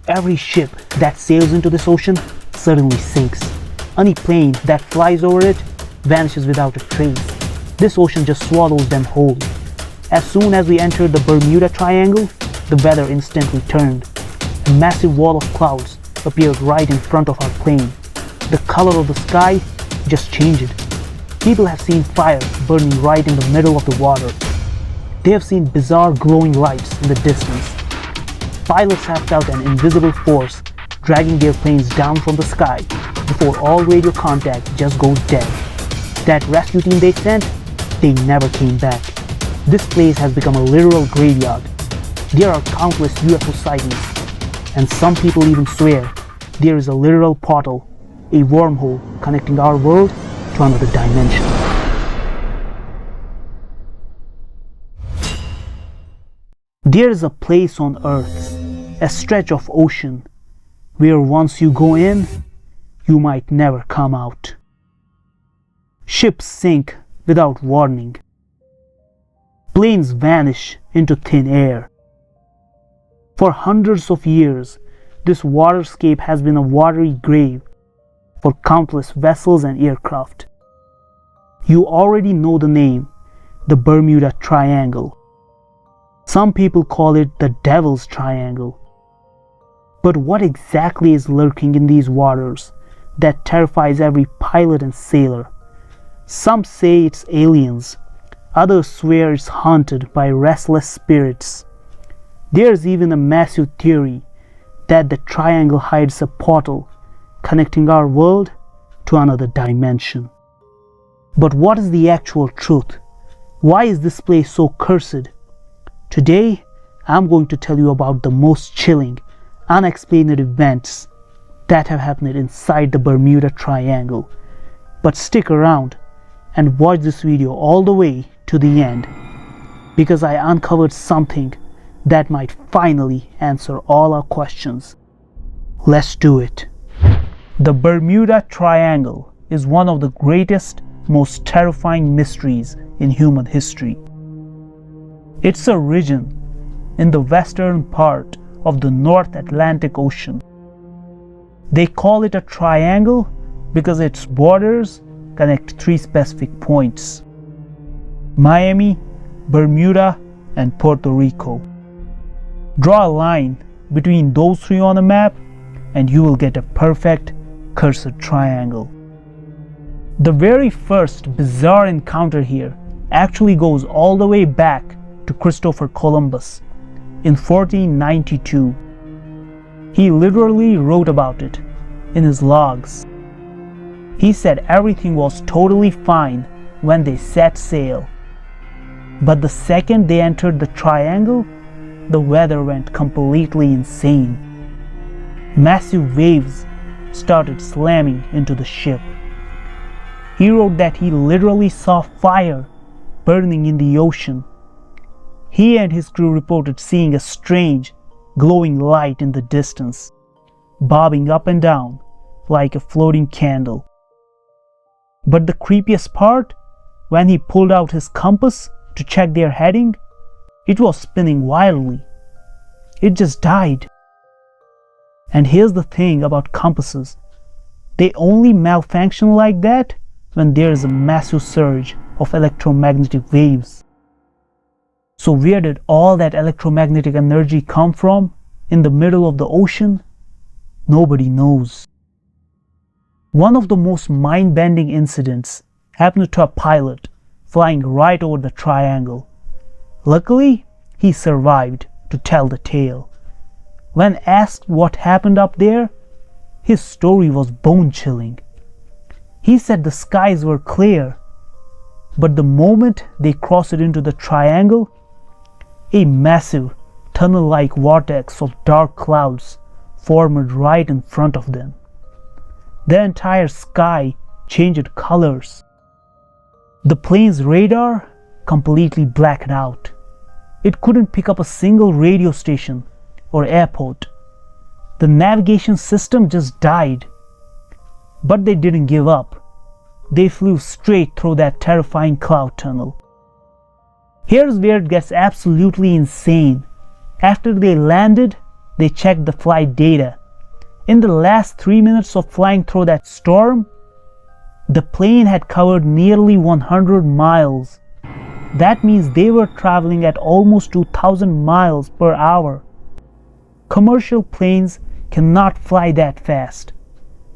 Every ship that sails into this ocean suddenly sinks. Any plane that flies over it vanishes without a trace. This ocean just swallows them whole. As soon as we entered the Bermuda Triangle, the weather instantly turned. A massive wall of clouds appeared right in front of our plane. The color of the sky just changed. People have seen fire burning right in the middle of the water. They have seen bizarre glowing lights in the distance. Pilots have felt an invisible force dragging their planes down from the sky before all radio contact just goes dead. That rescue team they sent, they never came back. This place has become a literal graveyard. There are countless UFO sightings, and some people even swear there is a literal portal, a wormhole connecting our world to another dimension. There is a place on Earth, a stretch of ocean, where once you go in, you might never come out. Ships sink without warning. Planes vanish into thin air. For hundreds of years, this waterscape has been a watery grave for countless vessels and aircraft. You already know the name, the Bermuda Triangle. Some people call it the Devil's Triangle. But what exactly is lurking in these waters that terrifies every pilot and sailor? Some say it's aliens. Others swear it's haunted by restless spirits. There's even a massive theory that the triangle hides a portal connecting our world to another dimension. But what is the actual truth? Why is this place so cursed? Today, I'm going to tell you about the most chilling, unexplained events that have happened inside the Bermuda Triangle. But stick around and watch this video all the way to the end, because I uncovered something that might finally answer all our questions. Let's do it. The Bermuda Triangle is one of the greatest, most terrifying mysteries in human history. It's a region in the western part of the North Atlantic Ocean. They call it a triangle because its borders connect three specific points: Miami, Bermuda, and Puerto Rico. Draw a line between those three on a map and you will get a perfect cursed triangle. The very first bizarre encounter here actually goes all the way back to Christopher Columbus in 1492. He literally wrote about it in his logs. He said everything was totally fine when they set sail. But the second they entered the triangle, the weather went completely insane. Massive waves started slamming into the ship. He wrote that he literally saw fire burning in the ocean. He and his crew reported seeing a strange, glowing light in the distance, bobbing up and down like a floating candle. But the creepiest part, when he pulled out his compass to check their heading, it was spinning wildly. It just died. And here's the thing about compasses. They only malfunction like that when there is a massive surge of electromagnetic waves. So where did all that electromagnetic energy come from in the middle of the ocean? Nobody knows. One of the most mind-bending incidents happened to a pilot flying right over the triangle. Luckily, he survived to tell the tale. When asked what happened up there, his story was bone-chilling. He said the skies were clear, but the moment they crossed into the triangle, a massive tunnel-like vortex of dark clouds formed right in front of them. The entire sky changed colors. The plane's radar completely blacked out. It couldn't pick up a single radio station or airport. The navigation system just died. But they didn't give up. They flew straight through that terrifying cloud tunnel. Here's where it gets absolutely insane. After they landed, They checked the flight data. In the last 3 minutes of flying through that storm, the plane had covered nearly 100 miles. That means they were traveling at almost 2,000 miles per hour. Commercial planes cannot fly that fast.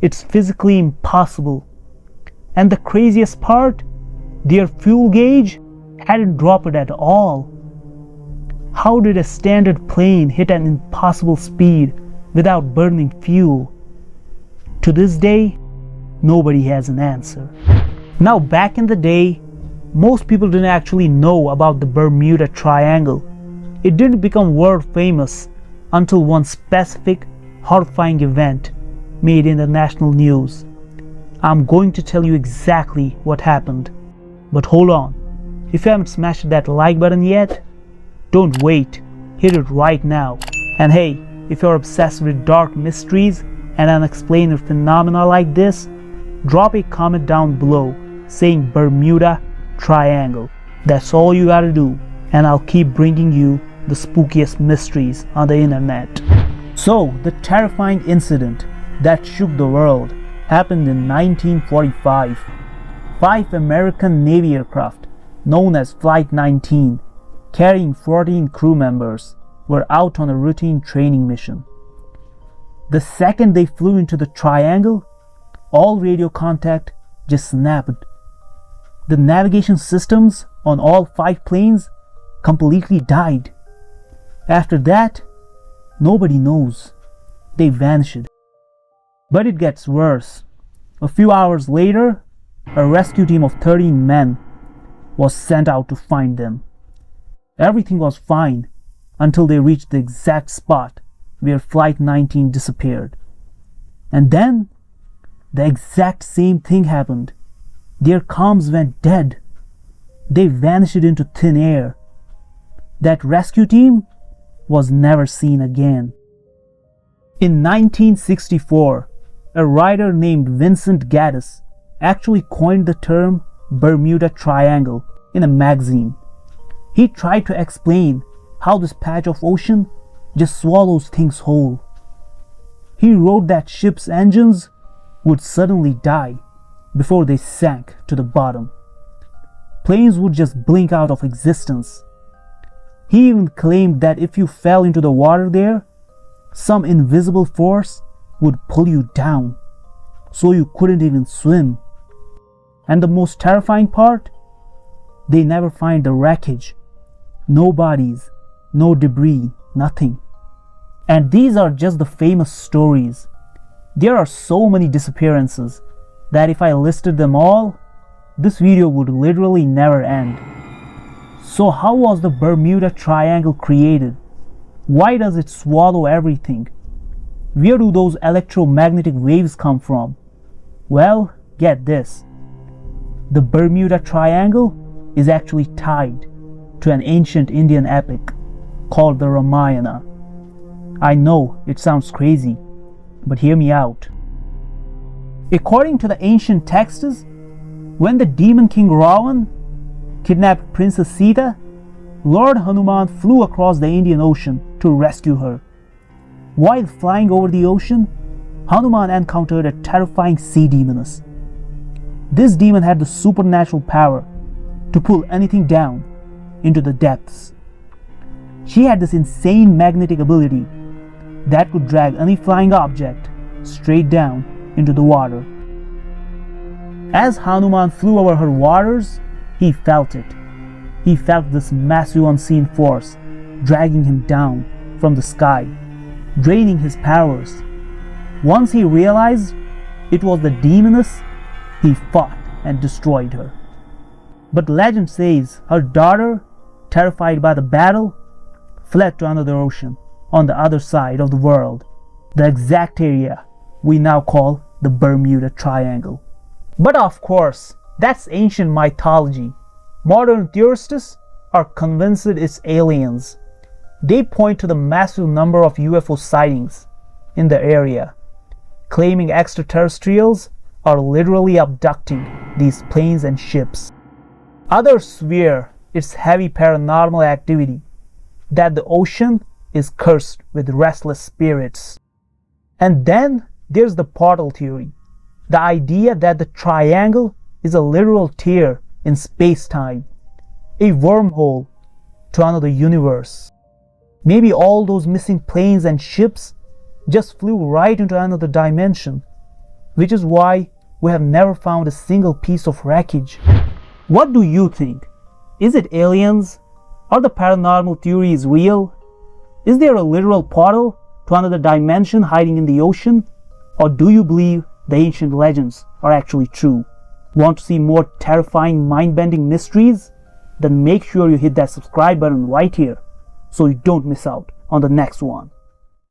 It's physically impossible. And the craziest part, their fuel gauge hadn't dropped at all. How did a standard plane hit an impossible speed without burning fuel? To this day, nobody has an answer. Now, back in the day, most people didn't actually know about the Bermuda Triangle. It didn't become world famous until one specific, horrifying event made international news. I'm going to tell you exactly what happened. But hold on, if you haven't smashed that like button yet, don't wait, hit it right now. And hey, if you're obsessed with dark mysteries and unexplained phenomena like this, drop a comment down below saying Bermuda Triangle. That's all you gotta do, and I'll keep bringing you the spookiest mysteries on the internet. So, the terrifying incident that shook the world happened in 1945. 5 American Navy aircraft, known as Flight 19, carrying 14 crew members, were out on a routine training mission. The second they flew into the triangle, all radio contact just snapped. The navigation systems on all 5 planes completely died. After that, nobody knows. They vanished. But it gets worse. A few hours later, a rescue team of 13 men was sent out to find them. Everything was fine until they reached the exact spot where Flight 19 disappeared. And then, the exact same thing happened. Their comms went dead. They vanished into thin air. That rescue team was never seen again. In 1964, a writer named Vincent Gaddis actually coined the term Bermuda Triangle in a magazine. He tried to explain how this patch of ocean just swallows things whole. He wrote that ships' engines would suddenly die before they sank to the bottom. Planes would just blink out of existence. He even claimed that if you fell into the water there, some invisible force would pull you down, so you couldn't even swim. And the most terrifying part, they never find the wreckage. No bodies, no debris, nothing. And these are just the famous stories. There are so many disappearances that if I listed them all, this video would literally never end. So how was the Bermuda Triangle created? Why does it swallow everything? Where do those electromagnetic waves come from? Well, get this. The Bermuda Triangle is actually tied to an ancient Indian epic called the Ramayana. I know it sounds crazy, but hear me out. According to the ancient texts, when the demon king Ravan kidnapped Princess Sita, Lord Hanuman flew across the Indian Ocean to rescue her. While flying over the ocean, Hanuman encountered a terrifying sea demoness. This demon had the supernatural power to pull anything down into the depths. She had this insane magnetic ability that could drag any flying object straight down into the water. As Hanuman flew over her waters, he felt it. He felt this massive unseen force dragging him down from the sky, draining his powers. Once he realized it was the demoness, he fought and destroyed her. But legend says her daughter, terrified by the battle, fled to another ocean on the other side of the world, the exact area we now call the Bermuda Triangle. But of course, that's ancient mythology. Modern theorists are convinced it's aliens. They point to the massive number of UFO sightings in the area, claiming extraterrestrials are literally abducting these planes and ships. Others swear it's heavy paranormal activity, that the ocean is cursed with restless spirits. And then there's the portal theory, the idea that the triangle is a literal tear in space-time, a wormhole to another universe. Maybe all those missing planes and ships just flew right into another dimension, which is why we have never found a single piece of wreckage. What do you think? Is it aliens? Are the paranormal theories real? Is there a literal portal to another dimension hiding in the ocean? Or do you believe the ancient legends are actually true? Want to see more terrifying, mind-bending mysteries? Then make sure you hit that subscribe button right here so you don't miss out on the next one.